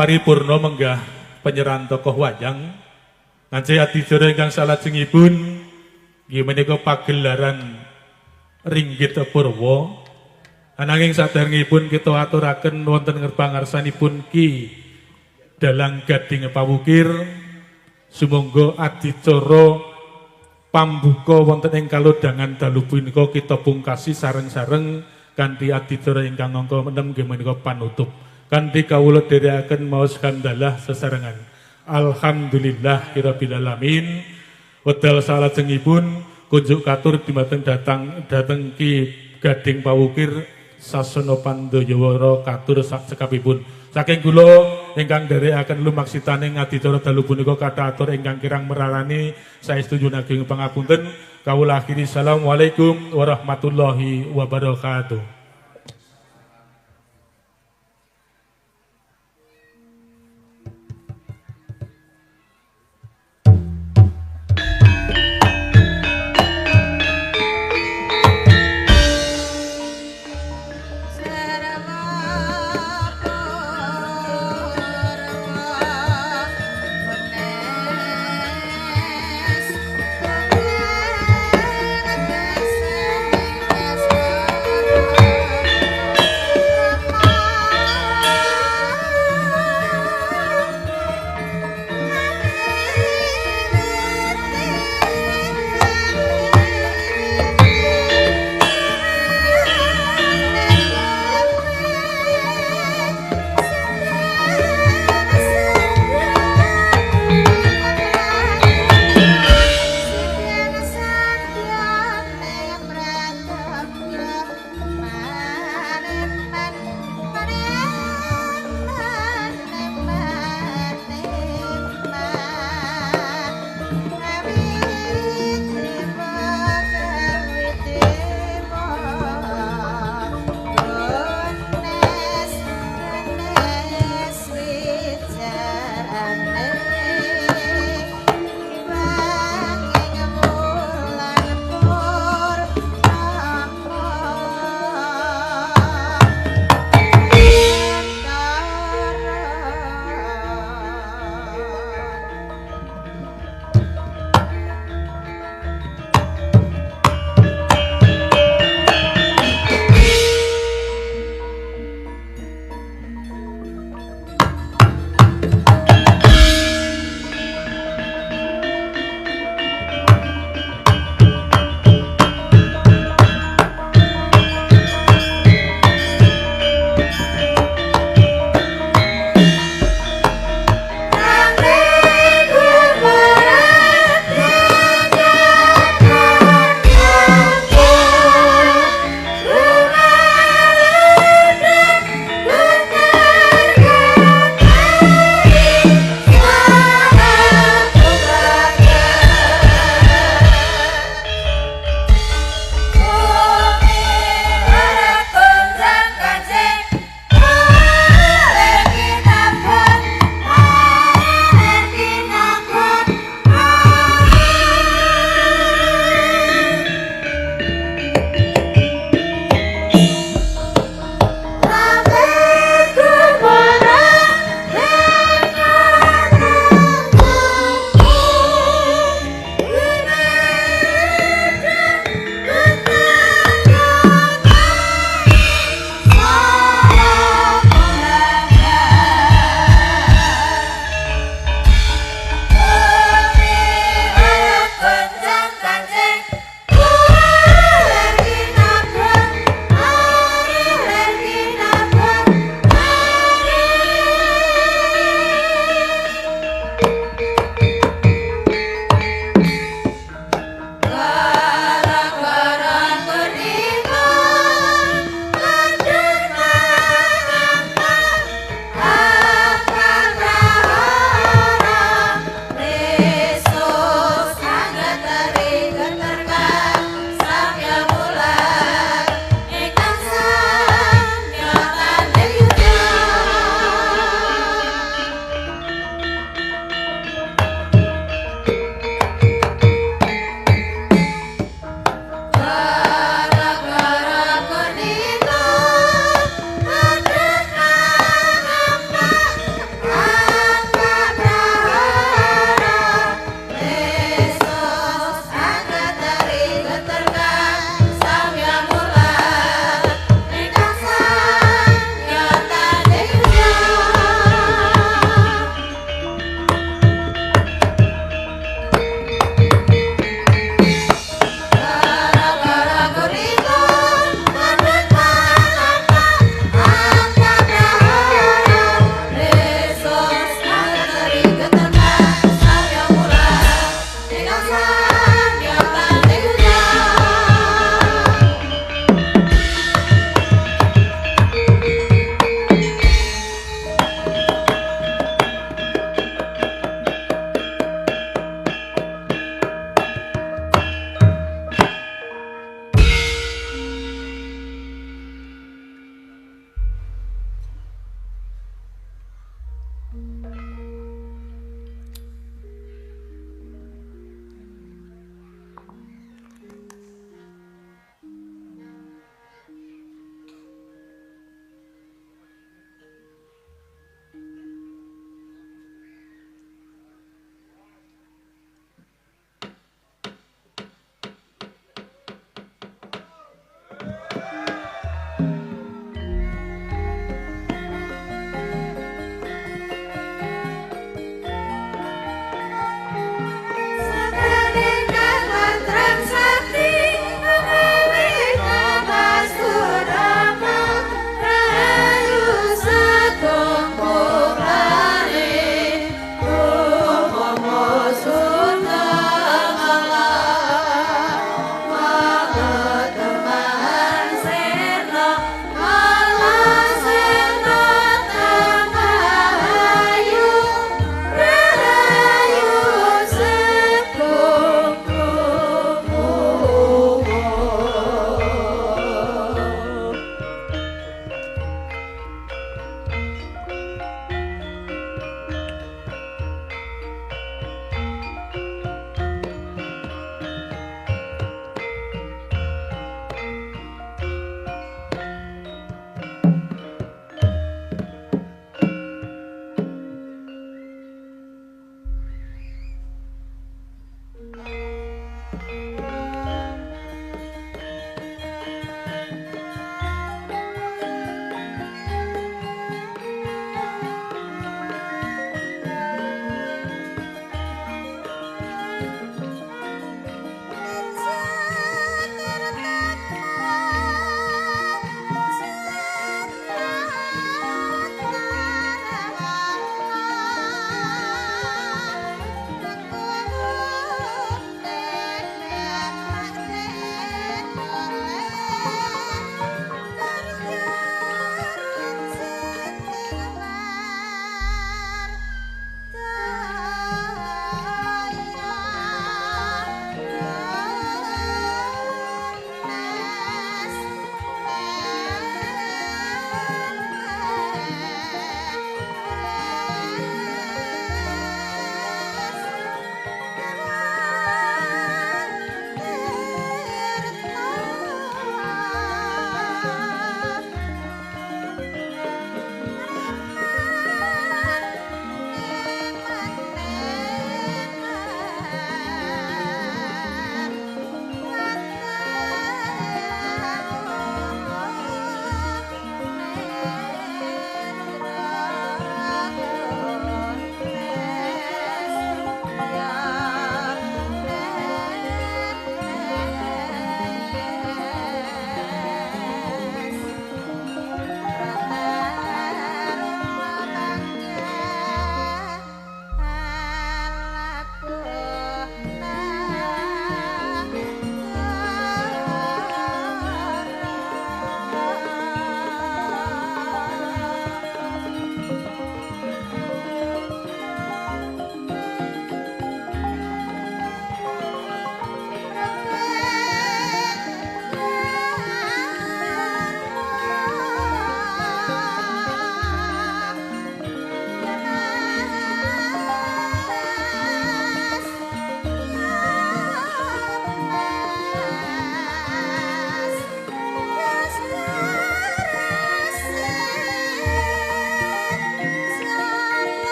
paripurna menggah penyerahan tokoh wayang ngance adicara ingkang salajengipun nggih menika pagelaran Ringgit Purwa. Ananging saderengipun kita aturaken wonten ngerpangarsanipun Ki Dalang Gading Pawukir sumangga adicara pambuka wonten ing kalodhangan dalu punika kita pungkasi sareng-sareng kanthi adicara ingkang angka 6 nggih menika panutup. Kanthi kawula dherekaken maos hamdalah sesarengan. Alhamdulillah rabbil alamin. Wedal salajengipun kunjuk katur dumateng dateng Ki Gading Pawukir sasana Pandayawara katur sak cekapipun. Saking kula ingkang nderekaken lumaksitaning adicara dalu punika kathah atur ingkang kirang merarani saestu nyuwun ageng pangapunten. Kawula akhiri assalamualaikum warahmatullahi wabarakatuh.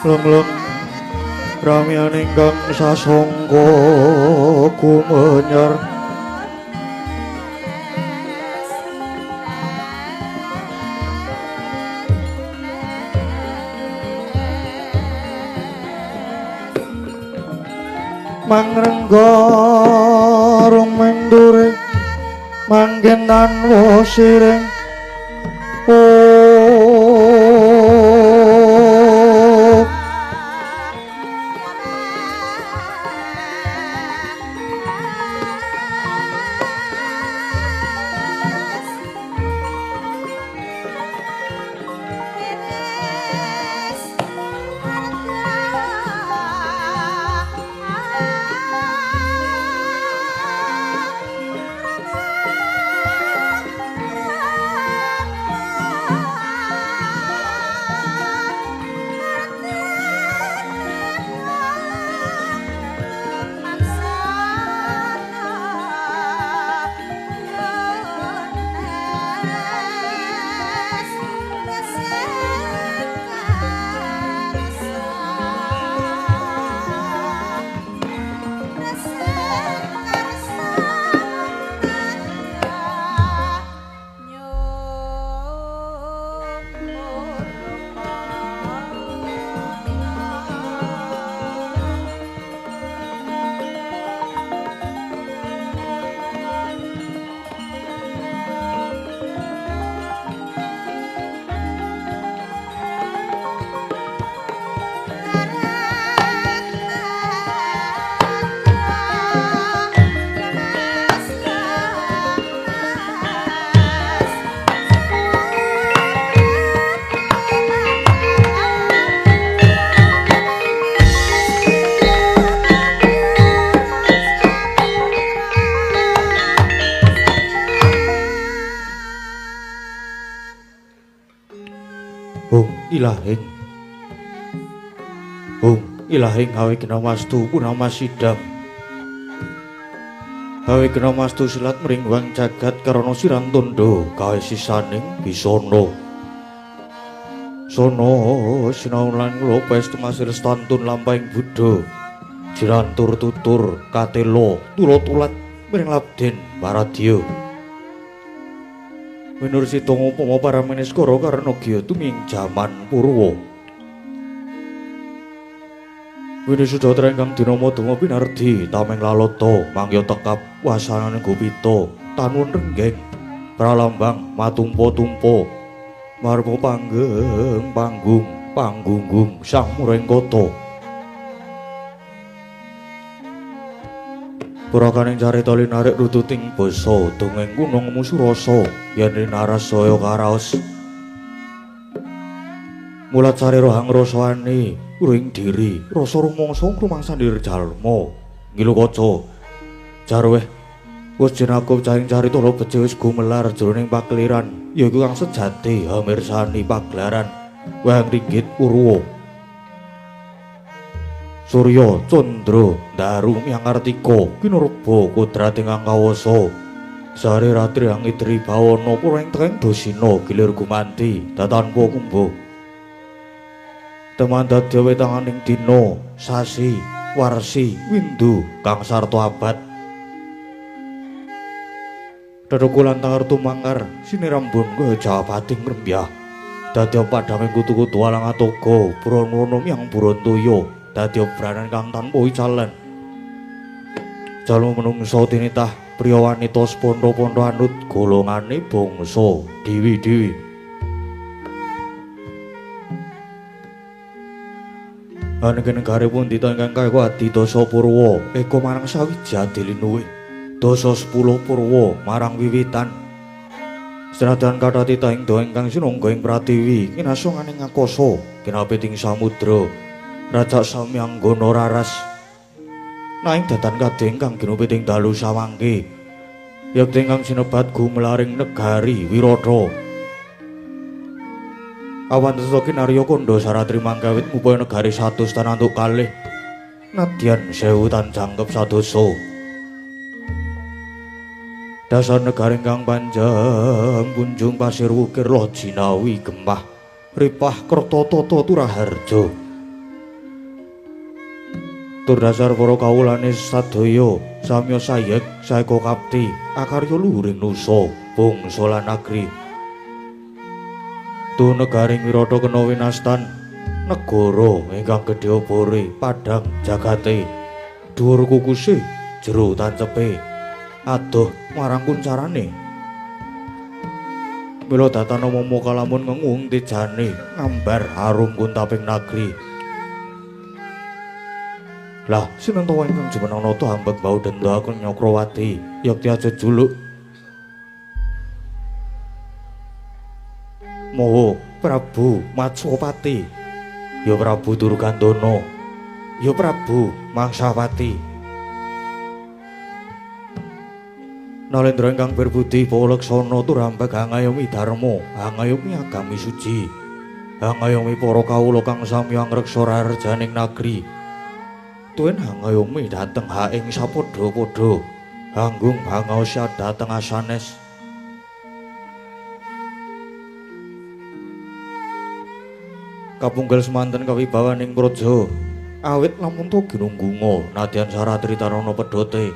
Leng-leng ramian ingkang sasongko kumenyar mangrenggorong mendure manggen tanwa sireng Ilahing hawe kena wastu punama sidam hawe kena wastu silat meringwang jagat karana siran tondo gawe sisaning bisono sono sinau lan lopes tumasir stantun lampahing Buddha jirantur tutur katelo tulo-tulat miring labden Waradya minur situng upama Parameneskara karena giya tuming jaman purwa Wini Sudatra ingkang dinama Dama Pinardi tameng lalata mangya tekap wasananing Gopita tanuwun renggeng pralambang matumpa-tumpa marma panggeng panggunggung sang murengkata Purakaning carita linarik rututing basa dongeng Gunung Musurasa yen Narasaya karaos mulat sari rohang rasane uring diri rasa rumangsa rumangsan dir jalma ngilu kaca jarweh wis jinakup cahing carita lo becik wis gumelar jroning pakliran yaiku kang sejati hamirsani pagelaran wahang ringgit Purwa Surya Candra Daru Miangartika kinurba kodrat ingkang kawasa sare ratri ang idri bawana pureng teng dosina gilir gumanti datanpa kumba teman dadya wetanganing dina sasi warsi windu kang sarta abad Dedukulan tangar tumangkar sinirambun kowe jawabating ngrembyah dadya padhaming kutu-kutu alang atoga Purana yang Burantoya dadya branan kang tanpa wicalan jalma menungsa tinitah priya wanita spondo-pondo anut golongane bangsa dewi-dewi Anengken negare pundi ta ingkang kawadi Dasa Purwa eka marang sawiji adilinuwe Dasa 10 Purwa marang wiwitan Senajan kathah titah ing doa ingkang sinungga ing Pratiwi kinasonganing Akasa kinapiting samudra Raja Samyanggana raras naing datan kadhe ingkang ginupiting dalu sawangke yakti ingkang sinebat gumelaring negari Wirata awan tesa kinarya kandha saratri mangkawit ngupaya negari 100 tananduk kalih nadyan 1000 tan jangkep sadosa dasar negari ingkang panjang punjung pasir wukir loh jinawi gemah ripah kerta tata turaharja Tur dasar para kawulane sadaya samya sayek saeka kapti akarya luhuring nusa bangsa lan negri. Tu negaring Wirata kena winastan negara ingkang gedhe obore padhang jagate dhuwur kukuse jero tancepe adoh marang kuncarane. Mila datana momo kalamun ngengung tejane ngambar harum kuntaping negri. Lah sinten to ingkang jumeneng nata hambek bau denda aku Nyakrawati yakti aja juluk Moho Prabu Matswapati, ya Prabu Durgandana, ya Prabu Mangsawati. Nalendra ingkang berbudi pawleksana tur ambek angayomi dharma, angayomi agami suci, angayomi para kawula kang sami angreksa rarejaning nagri. Tuen angayomi dhateng haing sapadha-padha, anggung hangaos dhateng asanes. Kapunggal semanten kawibawaning praja awit lamun to ginunggunga nadyan saratri tarana pedhote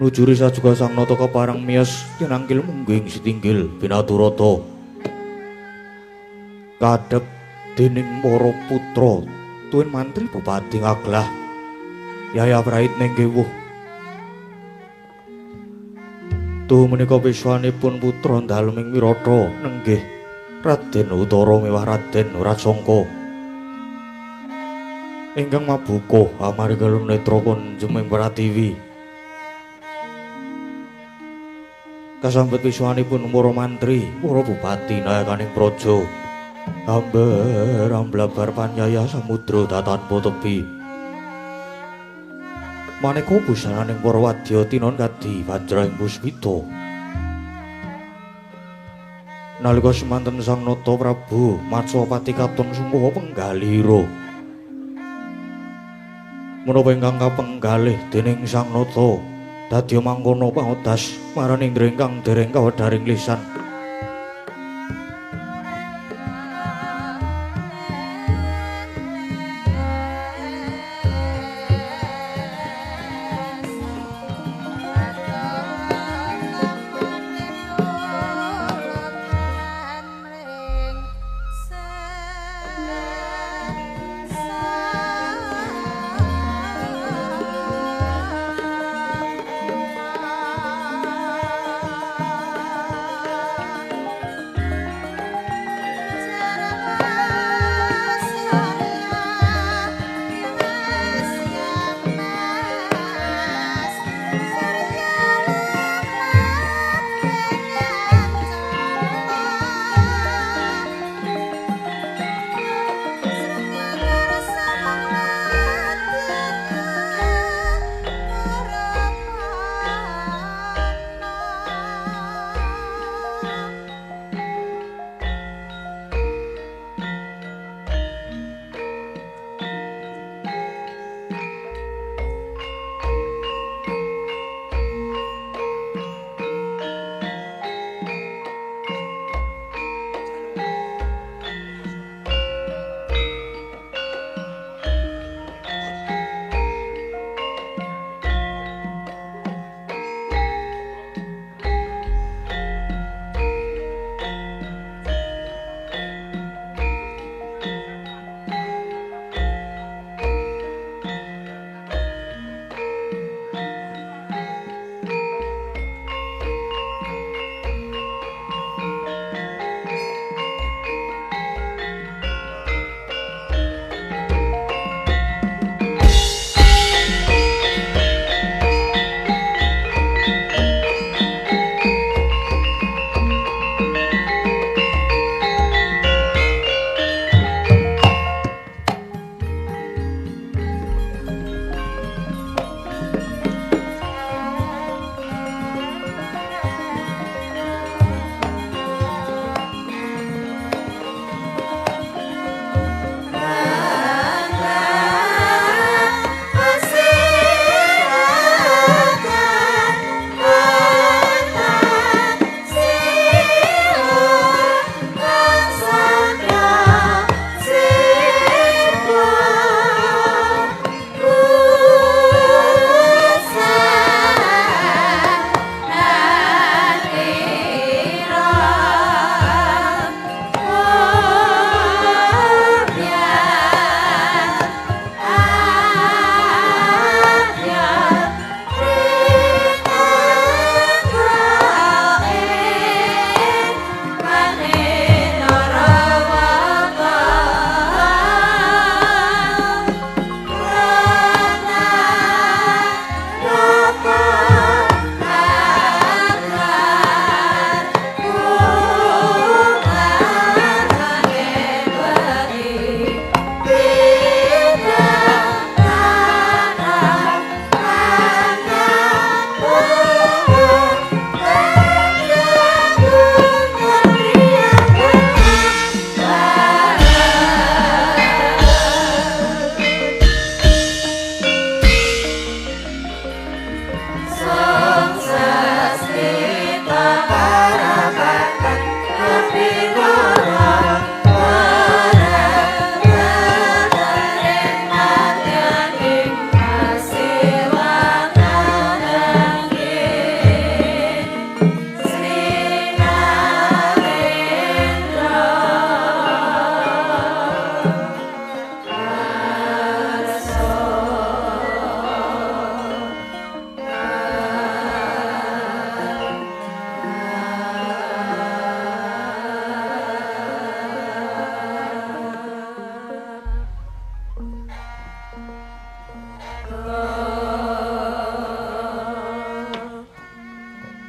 nujuri sajuga sang nata keparang miyos kinangkil mungging sitinggil binaturata kadhep dening para putra tuwin mantri bupati ngaglah Yaya Prait Nenggewuh. Tuh menika wiswanipun putra dalem ing Wirata nenggih Raden Utara miwah Raden Rasangka ingkang mabuka amarga netra kunjuming Pratiwi. Kasambet wiswanipun para mantri, para bupati nayakaning praja amber amblabar panyaya samudra datanpa tebi. Maneka busananing para wadya tinon kadi Banjraing Puspita. Nalika semanten sang nata Prabu Matswapati katon sungguh penggalira. Menapa ingkang kapenggalih dening sang nata dadi mangkono pangodas marang Indra ingkang dereng kawedharing lisan.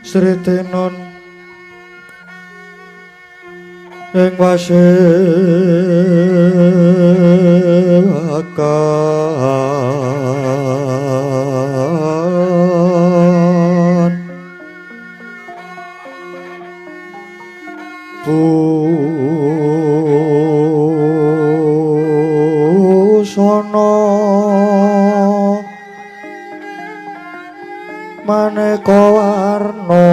Sri Tenon ing wasewakan busana maneka warna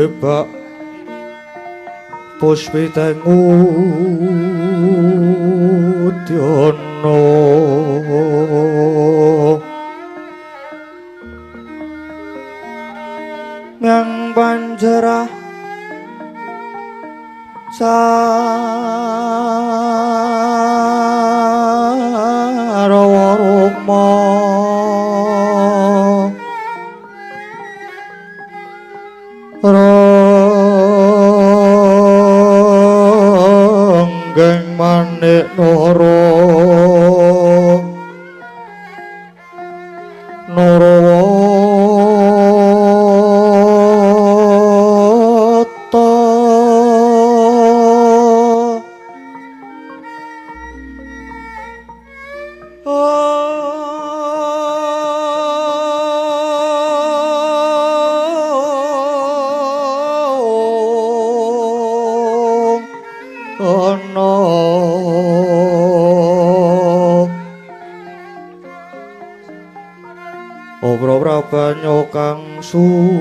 Sebak puspiteng udyono ngang panjerah Sarawa Rukma Ronggeng Manik Noro Norowata ana obra banyu kang sumirat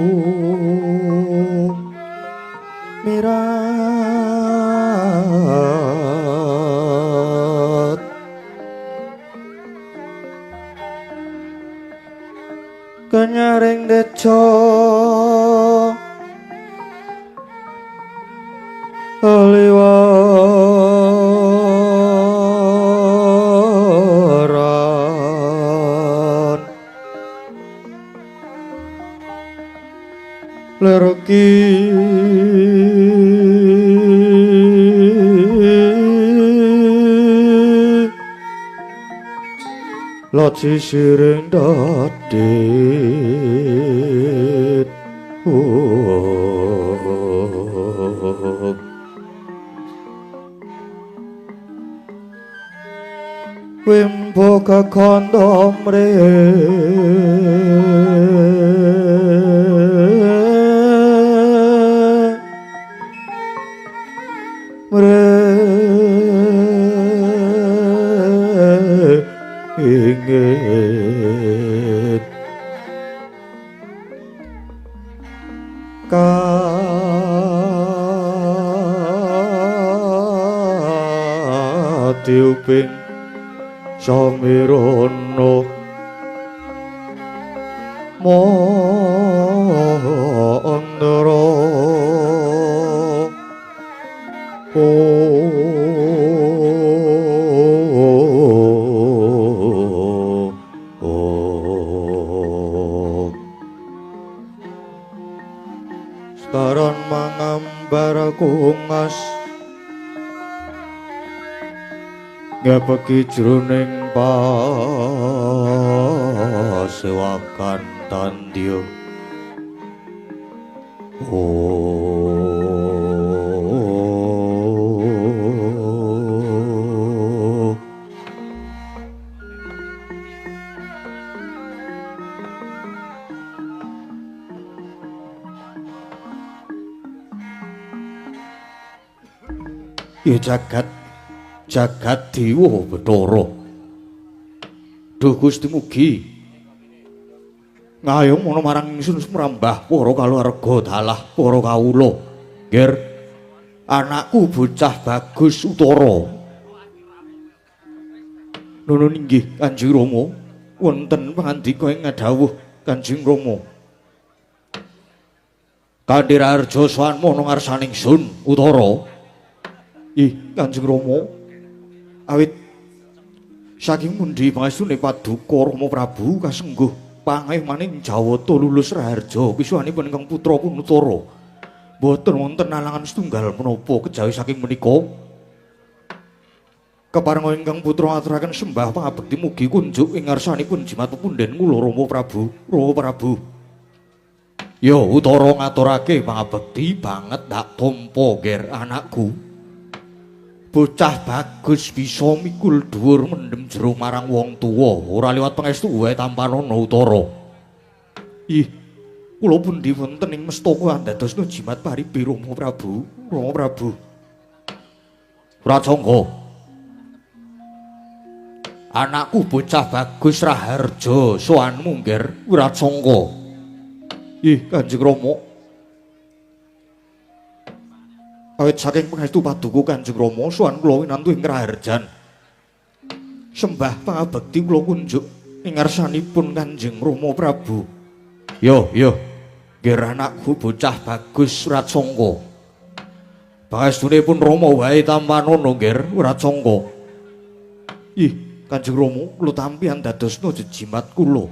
kenyaring deca liwaran lerki laci siring dadit Wimbo kekondo mre ingit katiuping samirono mondoro Sekaran mangambar kungas ngepeki jroning pasewakan tandya Ya jagat dewa Bathara. Duh Gusti mugi ngayung ana marang ingsun sumrambah para kaluwarga dalah para kawula. Nggih, anakku bocah bagus utara. Nuwun inggih Kanjeng Rama, wonten pangandika ing dawuh Kanjeng Rama. Kanthi Raharja sowanmu ana ngarsaning sun utara. Ih, Kanjeng Rama. Awit saking pundi pangestune Paduka Rama Prabu kasengguh pangeh maning Jawata lulus Raharja pisuwanipun ingkang putra Kunutara. Boten wonten alangan setunggal menapa kejawi saking menika. Keparenga ingkang putra ngaturaken sembah pangabekti mugi kunjuk ing ngarsanipun jimat pepunden kula Rama Prabu. Rama Prabu. Ya utara ngaturake pangabekti banget tak tampa ger anakku. Bocah bagus bisa mikul dhuwur mendem jero marang wong tuwa ora liwat pangestu wae tampanana utara. Ih, kula pundi wonten ing mestaka andadosna jimat paribe Rama Prabu. Rama Prabu. Pracangga. Anakku bocah bagus Raharja sowanmu nger Wiracangga. Ih, Kanjeng Rama. Awit saking pangestu Paduka Kanjeng Rama sowan kula winantu ing Raharjan. Sembah pangabekti kula kunjuk ing ngarsanipun Kanjeng Rama Prabu. Yo, nggih anakku bocah bagus Wiracangga. Pangestunipun Rama wae tampanana nggih Wiracangga. Ih, Kanjeng Rama kula tampi andadosna jejimat kula.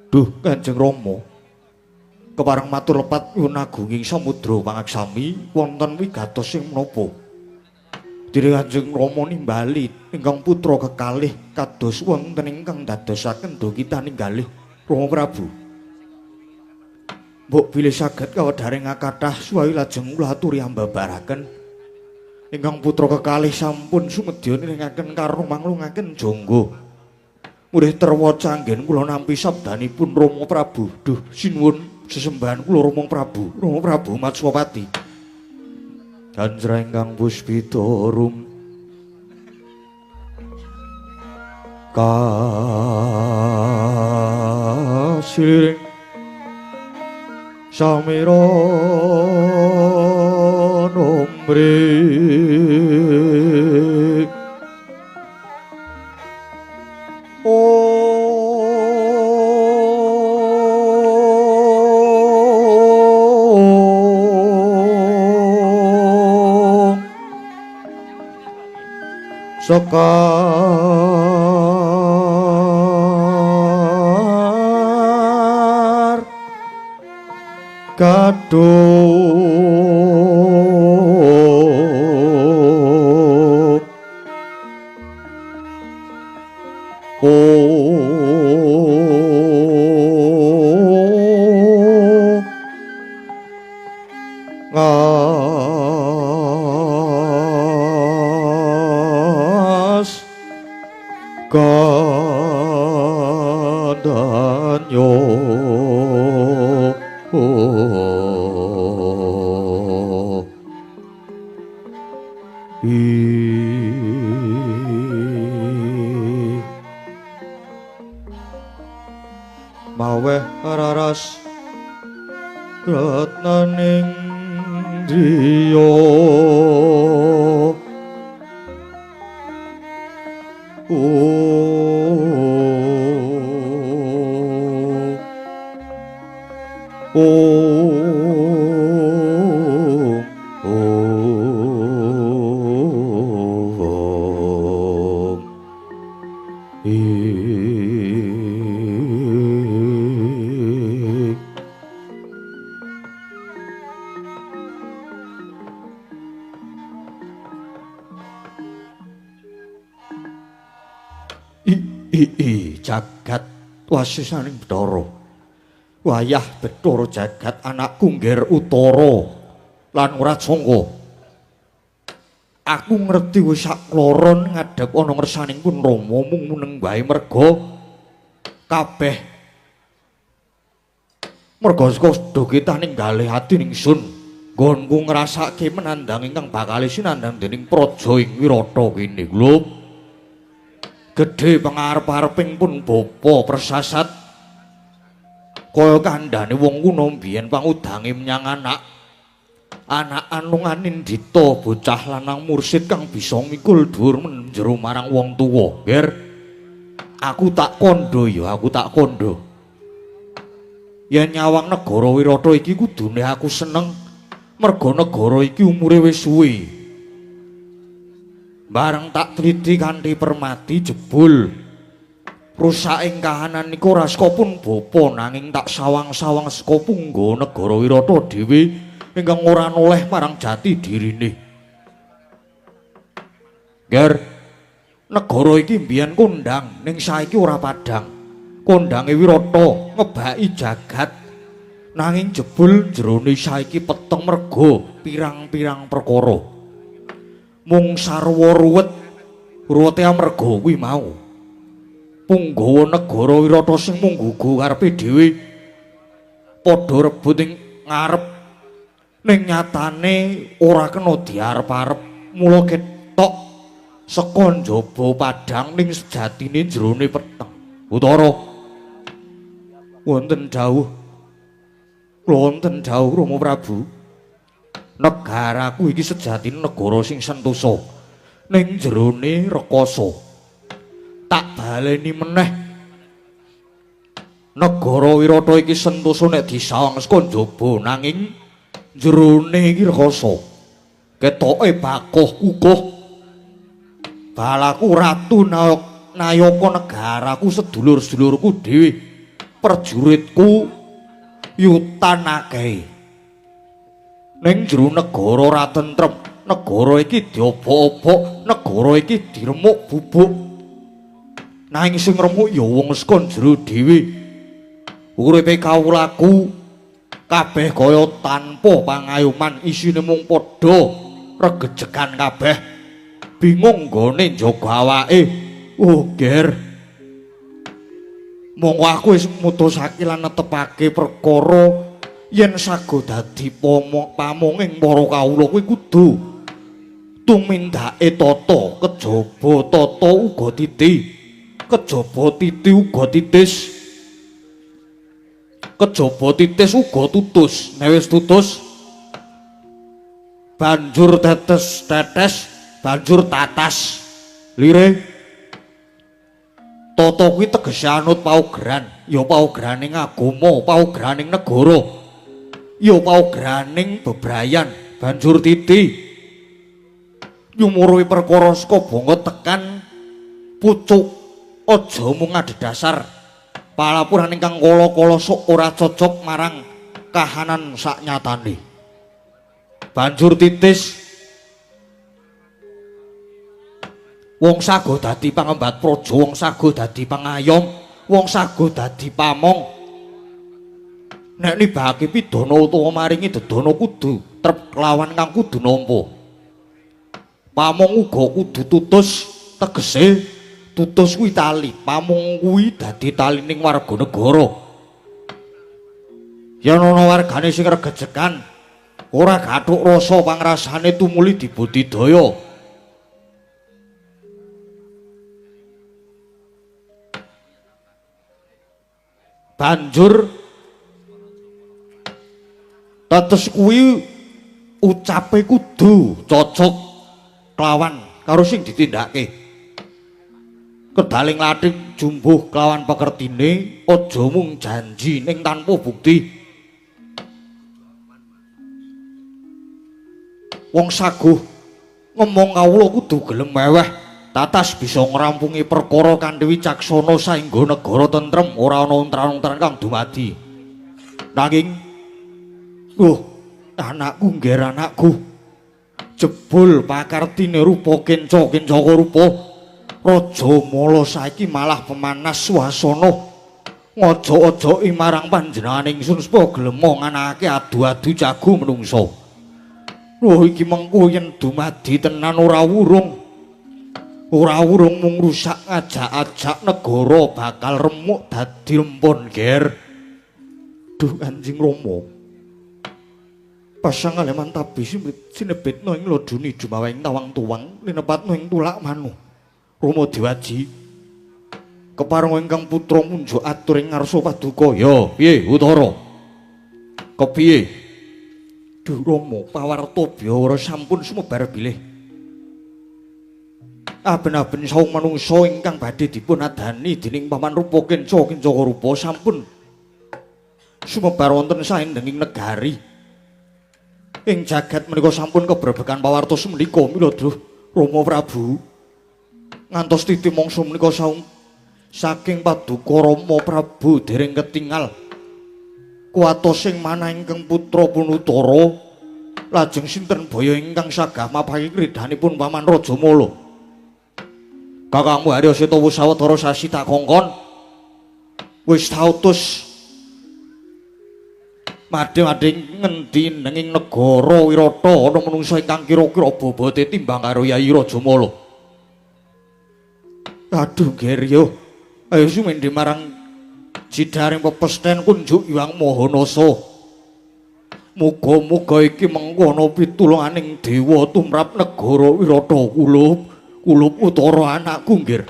Duh, Kanjeng Rama. Kepareng matur lepat nyuwun agunging samudra pangaksami wonten wigatos sing menapa. Dene Kanjeng Rama nimbali ingkang putra kekalih kados wonten ingkang dadosaken kita ninggalih Rama Prabu. Mbok bilih saged kawedaring kathah suwawi lajeng kula aturi ambabaraken ingkang putra kekalih sampun sumedya niringaken karo manglungaken jangga. Murih terwaca anggen kula nampi sabdanipun Rama Prabu. Duh, sinuwun sesembahan kula Rama Prabu. Rama Prabu Matswapati. Kanjra ingkang puspita rum kasiring samira nomre Sekar kaduh ngas kadanyo maweh raras ratnaning driya jagat wasisaning Bathara wayah Bathara jagat anakku ngger utara lan ora sangka aku ngerti wis sakloron ngadhep ana ngersanipun Rama mung meneng wae merga kabeh merga sedha kita ninggalih ati ningsun nggonku ngrasake menandang ingkang bakal sinandhang dening praja ing Wirata kene lho. Gedhe pangarep-areping pun bapa persasat kaya kandhane wong kuno mbiyen pangudange menyang anak anungan Indita bocah lanang mursid kang bisa mikul dhuwur menjero marang wong tuwa nger Aku tak kondo ya, aku tak kondo. Yen nyawang negara Wirata iki kudune aku seneng merga negara iki umure wis suwe. Bareng tak teliti kanthi permati jebul rusaking kahanan niku ora saka pun bapa nanging tak sawang-sawang saka pungga negara Wirata dhewe ingkang ora noleh marang jati dirine. Ger, negara iki mbiyen kondang ning saiki ora padhang. Kondange Wirata ngebaki jagat nanging jebul jerone saiki peteng merga pirang-pirang perkara. Mung sarwa ruwete amarga kuwi mau. Punggawa negara Wirata sing mung gugu karepe dhewe padha rebut ing ngarep ning nyatane ora kena diarep-arep. Mula ketok saka njaba padhang ning sejatine jerone peteng. Utara wonten dawuh Rama Prabu, negaraku iki sejatine negara sing sentosa ning jerone rekasa. Tak baleni meneh, negara Wirata iki sentosa nek disawang saka njaba nanging jerone iki rekasa. Ketoke bakoh kukuh balaku ratu nayaka negaraku sedulur-sedulurku dhewe perjuritku yutan akeh ning jero negara ora tentrem. Negara iki diobok-obok, negara iki diremuk bubuk nanging sing remuk ya wong saka jero dhewe. Uripe kawulaku kabeh kaya tanpa pangayoman, isine mung padha regejekan kabeh bingung nggone njaga awake. Oh ger, mongko aku wis mutusake lan netepake perkara yen sago dadi pamonging para kawula kuwi kudu tumindake tata kejaba tata uga titi, kejaba titi uga titis, kejaba titis uga tutus. Nek wis tutus banjur tetes banjur tatas lire. Tata kuwi tegese anut paugeran, ya paugraning agama, paugraning negara, ya paugraning bebrayan. Banjur titi nyumuruhi perkara saka bangga tekan pucuk, aja mung adhedhasar palapuran ingkang kala-kala sok ora cocok marang kahanan saknyatane. Banjur titis wong sago dadi pangembat praja, wong sago dadi pangayom, wong sago dadi pamong. Nek nibake pidana utawa maringi dedana kudu trep kelawan kang kudu nampa. Pamong uga kudu tutus, tegese tutus kuwi tali. Pamong kuwi dadi talining warga negara. Yen ana wargane sing regejekan, ora gathuk rasa pangrasane tumuli dibudidaya. Banjur tetes kuwi ucape kudu cocok kelawan karo sing ditindakake. Kedaling lathik jumbuh kelawan pekertine, aja mung janji ning tanpa bukti. Wong saguh ngomong kawula kudu gelem meweh tatas bisa ngrampungi perkara kanthi wicaksana saengga negara tentrem, ora ana untran-untran kang dumadi. Nanging anakku ngger anakku, jebul pakartine rupa kenca-kencaka rupa Raja Mala saiki malah pemanas swasana. Ngaja-ajoki marang panjenengan ingsun supaya gelem nganakake adu-adu jago menungso. Iki mengko yen dumadi tenan ora wurung mung rusak ngajak-ajak negara bakal remuk dadi rempon ger. Duh Kanjeng Rama, pasang aleman tabi sinebetno ing loduni dumawing tawang tuwang linepatno ing tulak manu. Rama Dewaji kepareng ingkang putra munjuk atur ing ngarsa paduka. Ya piye Utara, kepiye? Duh Rama, pawarta Byawara sampun sumebar bilih. Aben-aben saung manungsa ingkang badhe dipun adani dening Paman Rupa Kenca Kencaka Rupa sampun sumebar wonten saindenging negari. Ing jagat menika sampun kebrebekan pawartos menika Milada Rama Prabu. Ngantos titi mangsa menika saung saking Paduka Rama Prabu dereng ketingal. Kuwatos sing manah ingkang putra Punutara lajeng sinten baya ingkang sagah mapahi kridhanipun Paman Rajamala. Kakangmu Harya Seta Sawetara sasi tak kongkon wis tautus madhe-madhe ngendi nenging negara Wirata ana manungsa ingkang kira-kira bobote timbang karo Yayi Rajamala. Aduh Gerya, ayo sumendhe marang jidaring pepesten kunjuk Hyang Mahanasa. Muga-muga iki mengkono pitulunganing dewa tumrap negara Wirata Kulup utara anakku nggir.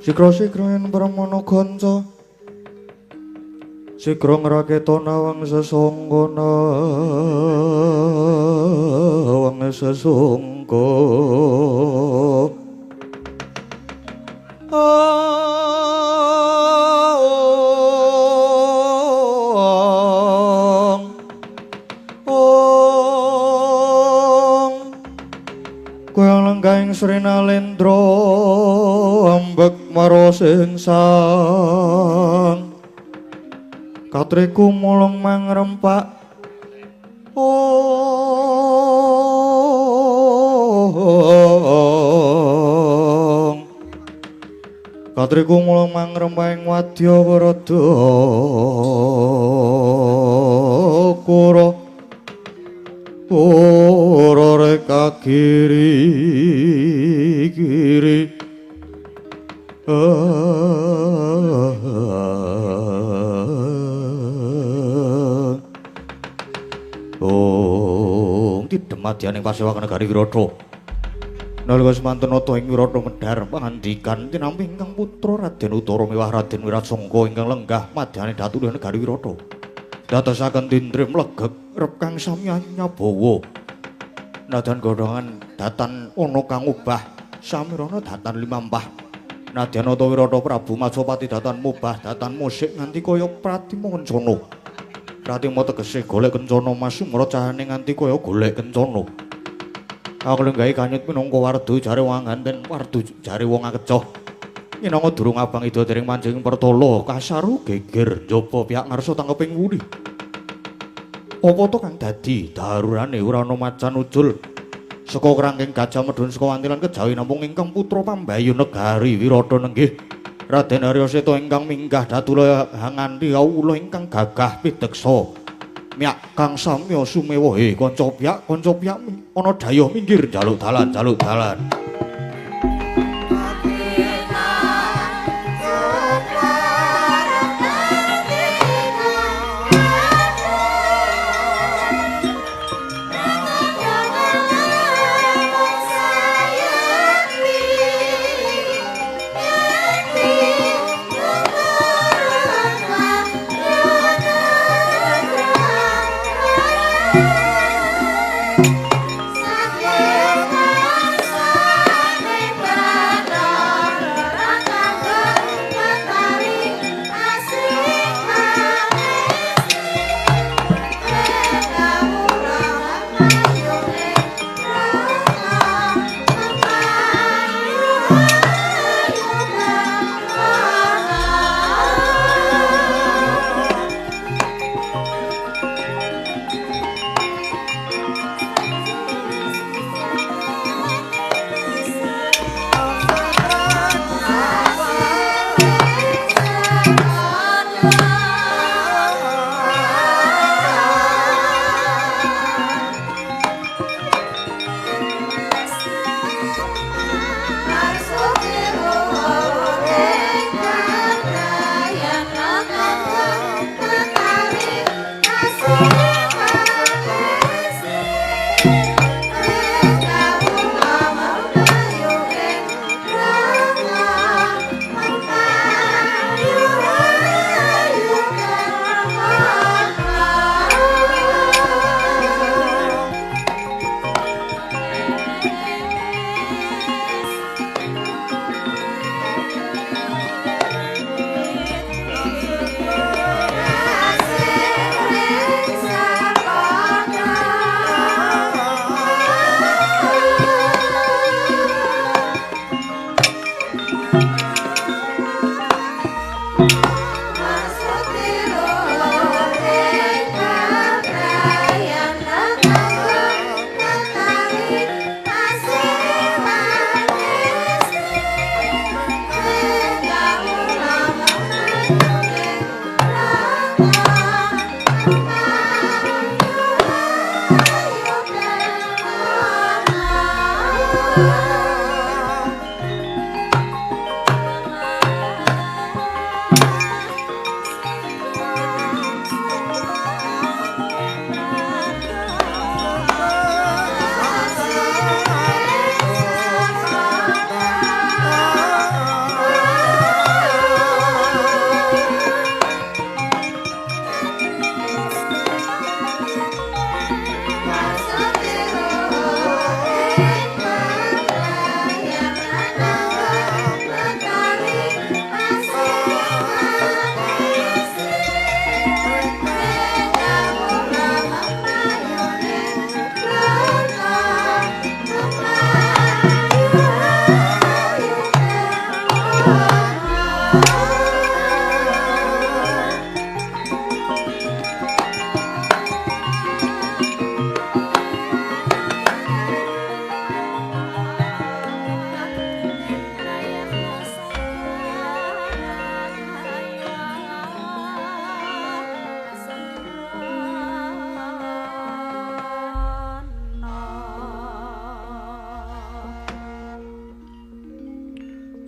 Sikra-sikra yen pramana kanca. Sikra ngraketana wang sesangkana. Wang sesangka. Kaing Sri Nalendra ambek marosing sang katriku mulung mangrempak katriku mulung mangrempak ing wadya warada kura ora reka kiri tidemadianing pasewakan negari Wirata. Nalika semanten nata ing Wirata medhar pangandikan tinampi ingkang putra Raden Utara miwah Raden Wirasangka ingkang lenggah madyaning datu negari Wirata. Dadosaken tindrim legek rep kang sami nyabawa. Nadan godhongan datan ana kang ubah samirana datan limampah. Nadyan Nata Wirata Prabu Majapati datan mubah datan musik nganti kaya pratima kencana. Pratima tegese golek kencana masumra cahane nganti kaya golek kencana. Aku lenggahi kanyut minangka wardu jare wong ganten wardu jare wong akecoh. Minangka durung abang ida dereng manjing pertala kasaru geger njaba pihak ngarsa tangkeping wuri. Apa to kang dadi darurane ora ana macan ucul saka krangking gajah medhun saka wantilan kejawi namung ingkang putra pambayu negari Wirata nenggih Raden Harya Seta ingkang minggah datula nganti kawula ingkang gagah pideksa miyak kang samya sumewa kanca pihak ana daya minggir jaluk dalan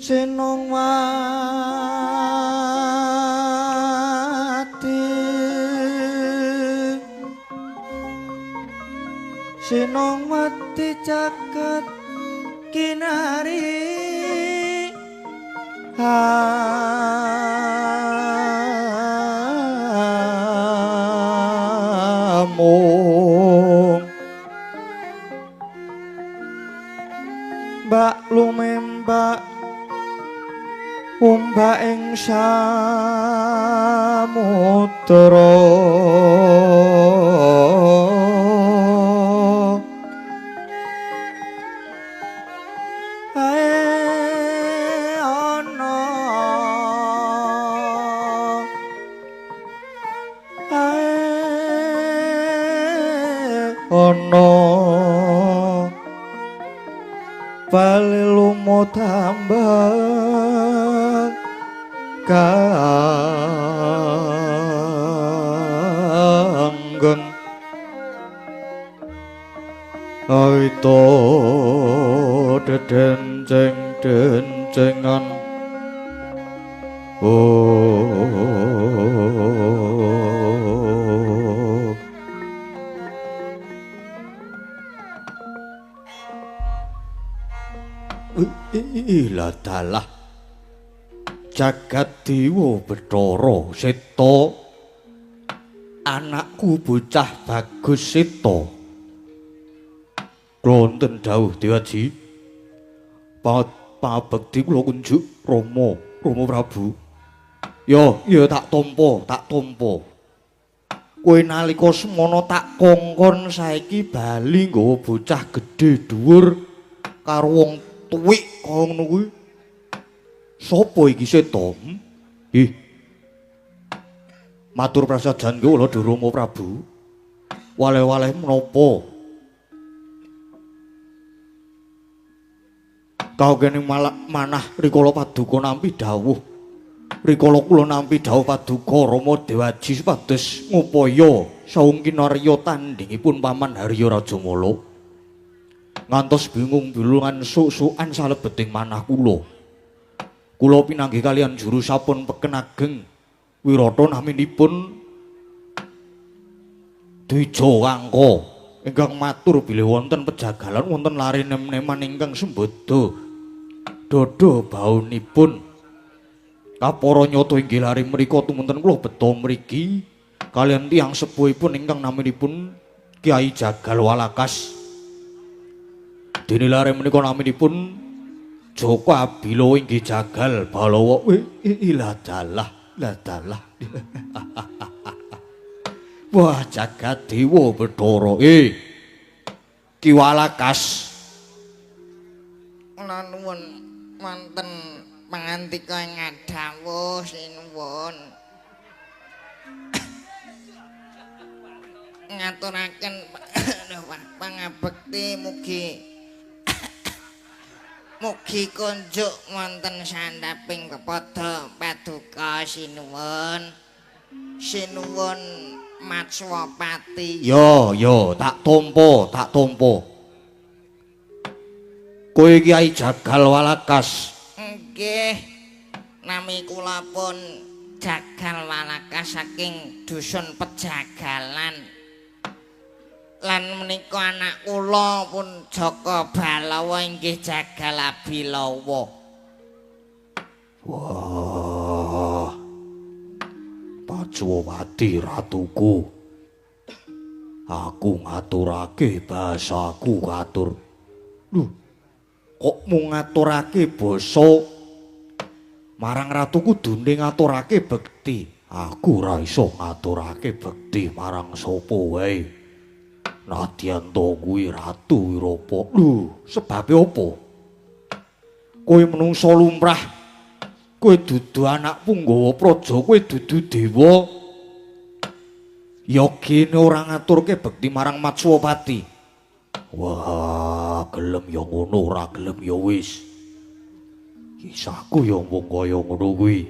Senongwati Senongwati jagat kinari amung mbak lumembak umbak ing samudra ana bali lumutambang kanggeng aita denceng-dencengan Ila dalah jagat dewa Bathara Seta anakku bocah bagus Seta wonten dawuh Dewaji pabekti kula kunjuk Rama Prabu ya tak tampa kowe nalika semana tak kongkon saiki bali nggawa bocah gedhe dhuwur karo wong tuwik kaya ngono kuwi. Sapa iki Seta? Ih. Matur prasajan kula Rama Prabu. Waleh-waleh menapa? Kawgening manah rikala paduka nampi dawuh. Rikala kula nampi dawuh paduka Rama Dewaji supados ngupaya saung kinarya tandhingipun Paman Harya Rajamala. Ngantos bingung-bilungan sok-sokan salebeting manah kula. Kula pinanggih kalian juru sampun peken ageng Wirata naminipun Dwija Wangka ingkang matur bilih wonten pejagalan wonten lare nem-neman ingkang sembada dada baunipun kapara nyata inggih lare mriku tumunten kula beta mriki kalian tiyang sepuhipun ingkang naminipun Kyai Jagal Walakas. Dene lare menika naminipun Joko Abila inggih Jagal Balawa. Ila dalah. Wah, jagat dewa Bathara. Ki Walakas. Kula nuwun wonten pangandika ing dawuh sinuwun. Ngaturaken pangabekti mugi kunjuk wonten sandhaping kepada paduka sinuwun. Sinuwun Matswapati. Yo, tak tampa. Kowe Kyai Jagal Walakas. Nggih. Nami kula pun Jagal Walakas saking dusun Pejagalan. Lan menika anak kula pun Jaka Balawa inggih Jagal Abilawa. Wah. Pacwawati ratuku. Aku ngaturake basaku katur. Lho, kok mung ngaturake basa marang ratu kudune ngaturake bekti. Aku ora iso ngaturake bekti marang sapa wae. Nadyan to kuwi Ratu Wirapa. Lho, sebabe apa? Kowe menungsa lumrah. Kowe dudu anak punggawa praja, kowe dudu dewa. Ya kene ora ngaturke bekti marang Matswapati. Wah, gelem ya ngono, ora gelem ya wis. Kisahku ya mung kaya ngono kuwi.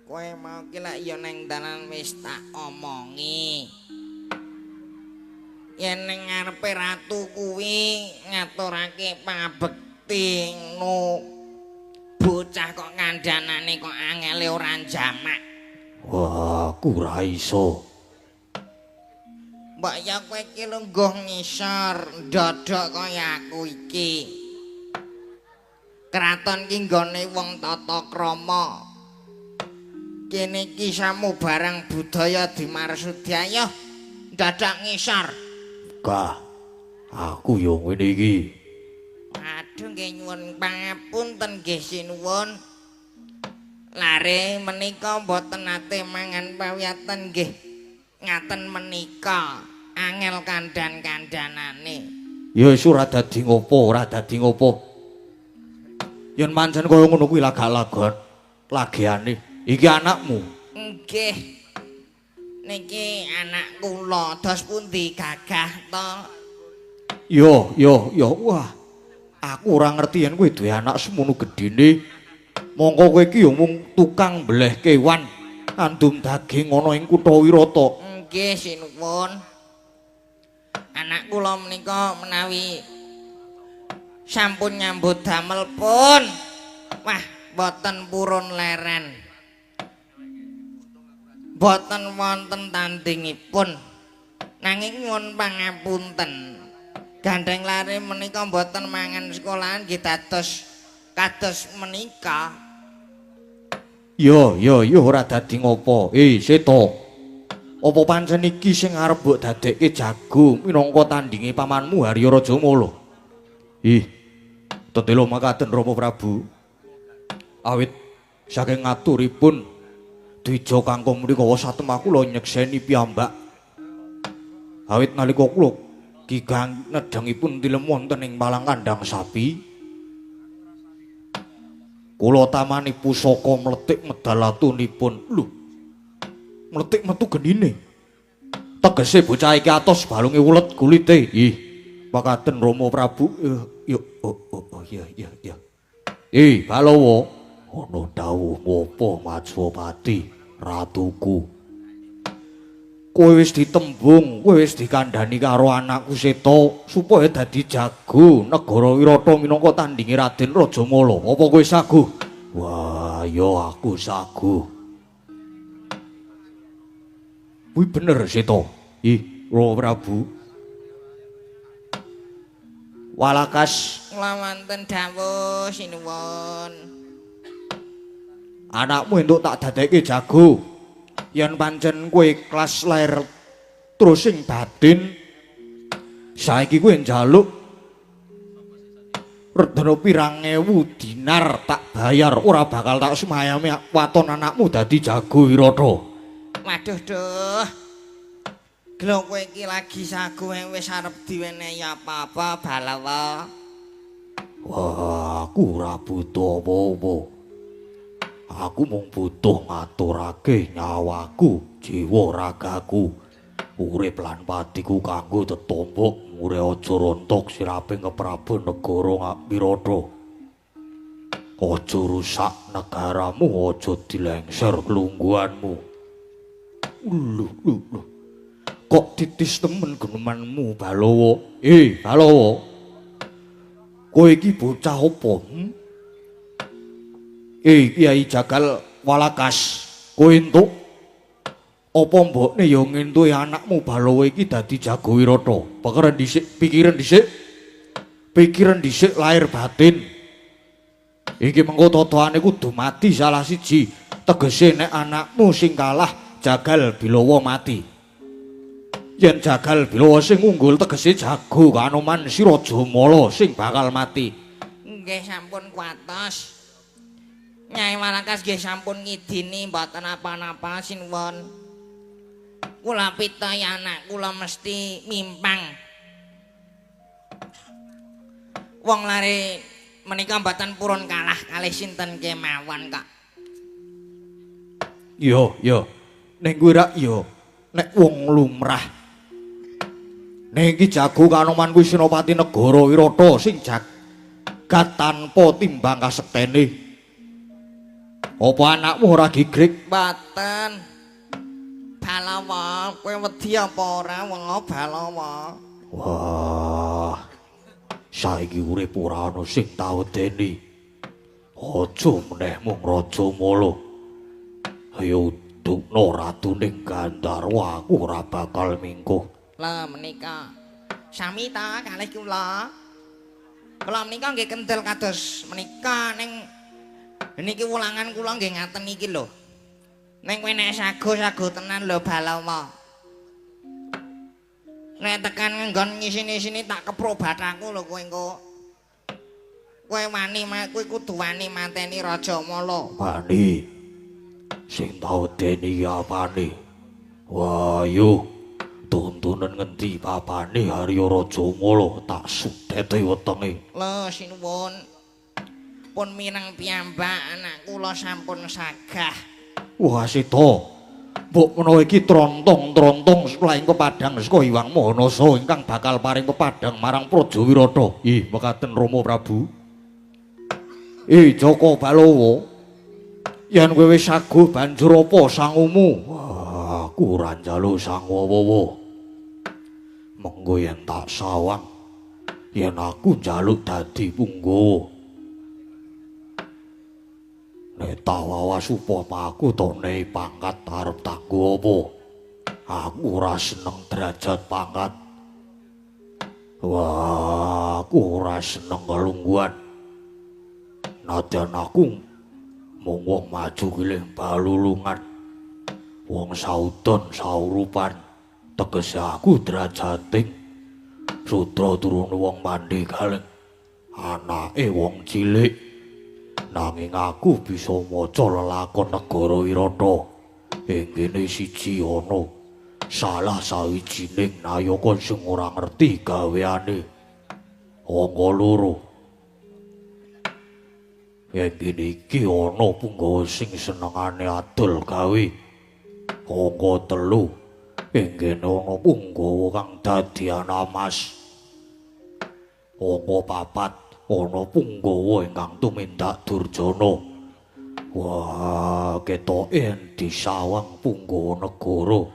Kowe mau ki lek ya nang dalan wis tak omongi. yen ning ngarepe ratu kuwi ngaturake pangabekti ngono bocah kok kandhanane kok angele ora jamak. Wah, aku ora iso. Mbak ya kowe iki lungguh ngisor ndodok kaya aku iki. Kraton ki nggone wong tata krama. Kene iki samubarang budaya dimarsudi ayo dadak ngisor. Kah, aku yo ngene iki. Aduh nggih nyuwun pangapunten nggih sinuwun. Lare menika mboten nate mangan pawiyatan nggih. Ngaten menika angel kandhan-kandhanane. Ya wis ora dadi ngopo, ora dadi ngopo. Yen pancen kaya ngono kuwi lagak-lagon lagiane. Iki anakmu. Nggih. Niki anak kula dos pundi gagah to? Yo, wah. Aku ora ngerti yen kowe duwe anak semono gedene. Mongko kowe iki yo mung tukang mbleh kewan andum daging ana ing kutha Wirata. Nggih sinuwun. Anak kula menika menawi sampun nyambut damel pun wah boten purun leren. Boten wonten tandingipun. Nanging nyuwun pangapunten. Gandeng lare menika boten mangan sekolahan nggih kados menika. Yo, ora dadi ngopo. Seto. Apa pancen iki sing arep mbok dadekke jago minangka tandinge pamanmu Harya Raja Mala? Tetelo makaten Rama Prabu. Awit saking ngaturipun Dwija Kangkung menika satemah kula nyekseni piyambak. Awit nalika kula gigang nedhangipun tilem wonten ing malang kandhang sapi. Kula tamani pusaka mletik medal atunipun. Lho. Mletik metu gendine. Tegese bocah iki atos balunge ulet kulite. Makaten Rama Prabu. Iya. Balawa. Ana dawuh apa Majapati ratuku? Kowe wis ditembung, kowe wis dikandhani karo anakku Seta supaya dadi jago negara Wirata minangka tandinge Raden Rajamala. Apa kowe saguh? Wah, ya aku saguh. Kuwi bener Seta. Rama Prabu. Walakas Lawanten dawuh sinuwun. Anakmu entuk tak dadekke jago. Yen pancen kowe kelas lair terus sing batin, saiki kowe njaluk redana pirang ewu dinar tak bayar, ora bakal tak semayami waton anakmu dadi jago Wirata. Waduh duh. Glo kowe iki lagi sagu wis arep diwenehi apa-apa Balawa. Wah, aku ora butuh apa-apa. Aku mung butuh ngaturake nyawaku, jiwa ragaku, urip lan patiku kanggo tetombok mure aja rontok siraping kepraban negara Wirata. Aja rusak negaramu, aja dilengser kelungguhanmu. Lho. Kok titis temen genemanmu Balawa? Balawa. Kowe iki bocah apa? Kyai Jagal Walakas, kowe entuk apa mbokne ya ngentuki anakmu Balawa iki dadi jago Wirata? Pikiran dhisik lahir batin. Iki mengko totoane kudu mati salah siji. Tegese nek anakmu sing kalah Jagal Bilawa mati. Yen Jagal Bilawa sing unggul tegese jago Kanoman si Rajamala sing bakal mati. Nggih sampun kuatos. Nyai Walakas nggih sampun ngidini mboten apa-apa sinuwun. Kula pitahi anak kula mesti mimpang. Wong lare menika mboten purun kalah kalih sinten kemawon kok. Yo. Ning kuwi rak yo nek wong lumrah. Ning iki jago Kanoman kuwi senopati negara Wirata sing jagat tanpa timbang kasektene. Apa anakmu ora gigrik? Mboten. Balawa, kowe wedi apa ora wong Balawa? Wah, saiki urip ora ana sing tawedeni. Aja meneh mung Raja Mala. Ayo dukno ratuning Gandharwa aku ora bakal mingkuh. Lah menika sami ta kalih kula. Kula menika nggih kendel kados menika ning niki wulangan kula nggih ngaten iki lho. Ning kowe nek sago tenan lho Balawa. Nek tekan nggon ngisini-sini tak keprobat aku lho kowe engko. Kowe wani kowe kudu wani mateni Raja Mala. Wani. Sing tawedeni apane? Wah, yo. Tuntunan ngendi papane Harya Raja Mala tak sudete wetenge. Lho sinuwun. Pun mireng piyambak anak kula sampun sagah. Wah, Sita. Mbok menawa iki trontong-trontong laing pepadang saka Hyang Manasa ingkang bakal paring pepadang marang Praja Wirata. Ih, mekaten Rama Prabu. Jaka Balawa. Yen kowe wis saguh banjur apa sangumu? Wah, aku ora njaluk sangu apa-apa. Mengko yen tak sawang, yen aku njaluk dadi punggawa. Nek tawawas upama aku tok nehi pangkat arep tanggo apa? Aku ora seneng derajat pangkat. Wah, aku ora seneng kelungguhan. Nadyan aku mung wong maju kilih balulungan. Wong saudon saurupan. Tegese aku derajating Sudra turune wong Pandhe Galeng. Anake wong cilik. Nanging aku bisa maca lelakon negara Wirata. Ing kene siji ana salah sawijining nayaka sing ora ngerti gaweane. Angka loro. Ing kene iki ana punggawa sing senengane adol gawe. Angka telu. Ing kene ana punggawa kang dadi anamas. Angka papat. Ana punggawa ingkang tumindak durjana. Wah, ketoke yen disawang punggawa negara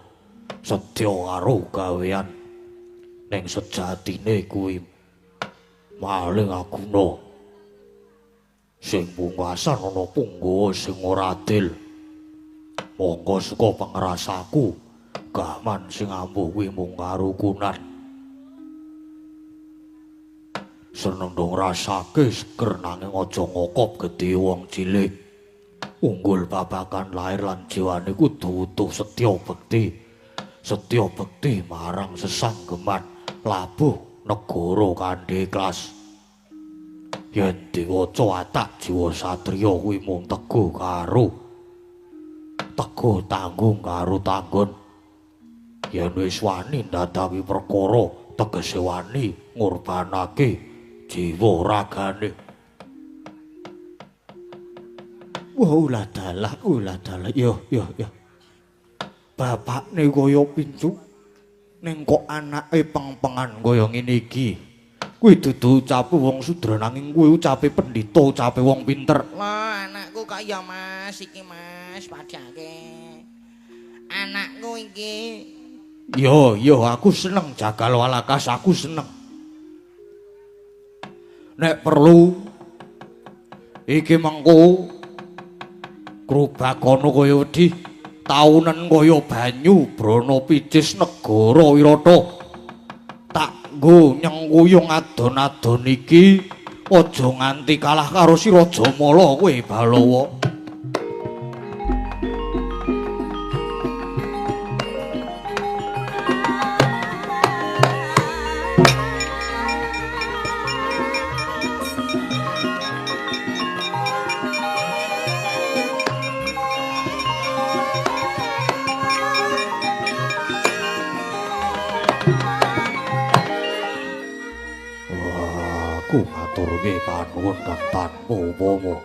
sedya karo gawean. Ning sejatine kuwi maling aguna. Sing pungkasan ana punggawa sing ora adil. Monggo saka pangrasaku, gaman sing ampuh kuwi mung karukunan. Seneng dong rasake seger nanging aja ngokop gedhe wong cilik. Unggul babakan lahir lan jiwane kudu utuh setya bekti. Setya bekti marang sesanggeman labuh negara kanthi ikhlas. Yen diwaca atak jiwa satriya kuwi mung teguh tanggung karo tanggon. Yen wis wani ndadawi perkara tegese wani ngorbanake jiwa ragane. Wah, ulah dalah. Yo. Bapakne kaya pincuk ning kok anake peng-pengan kaya ngene iki. Kuwi dudu ucape wong sudra nanging kuwi ucape pendhita, ucape wong pinter. Lah anakku kaya Mas iki Mas padake. Anakku iki. Yo, aku seneng jagal walakas, aku seneng. Nek perlu iki mengko krubakana kaya wedi taunen kaya banyu brana picis negara Wirata tak nggo nyengkuyung adon-adon iki aja nganti kalah karo si Raja Mala kowe Balawa. Maturke panuwun kang tanpa upama.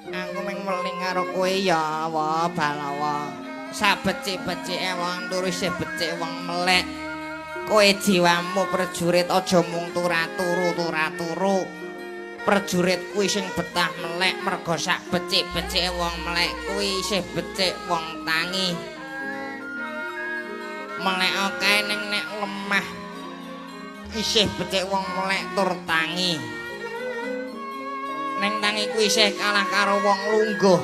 Aku mung weling karo kowe ya wa Balawa. Sabecik-becike wong turu isih becik wong melek. Kowe jiwamu prajurit aja mung turu. Prajurit kuwi sing betah melek merga sak becik-becike wong melek kuwi isih becik wong tangi. Melek akeh ning nek lemah isih becik wong melek tur tangi. Ning tangi ku isih kalah karo wong lungguh.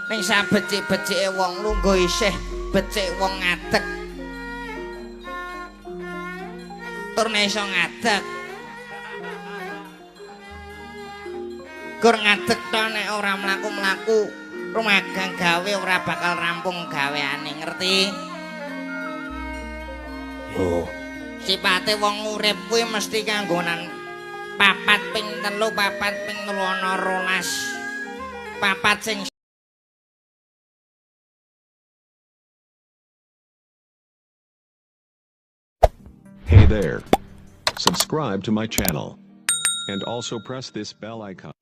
Ning sabecik-becike wong lungguh isih becik wong ngadeg. Tur nek iso ngadeg. Gur ngadeg to nek ora mlaku-mlaku, rumagang gawe ora bakal rampung gaweane, ngerti? Yo, Sipate wong urip kuwi mesti kanggonan 4 ping 3, 4 ping 3 ana 12. 4 sing Hey there. Subscribe to my channel. And also press this bell icon.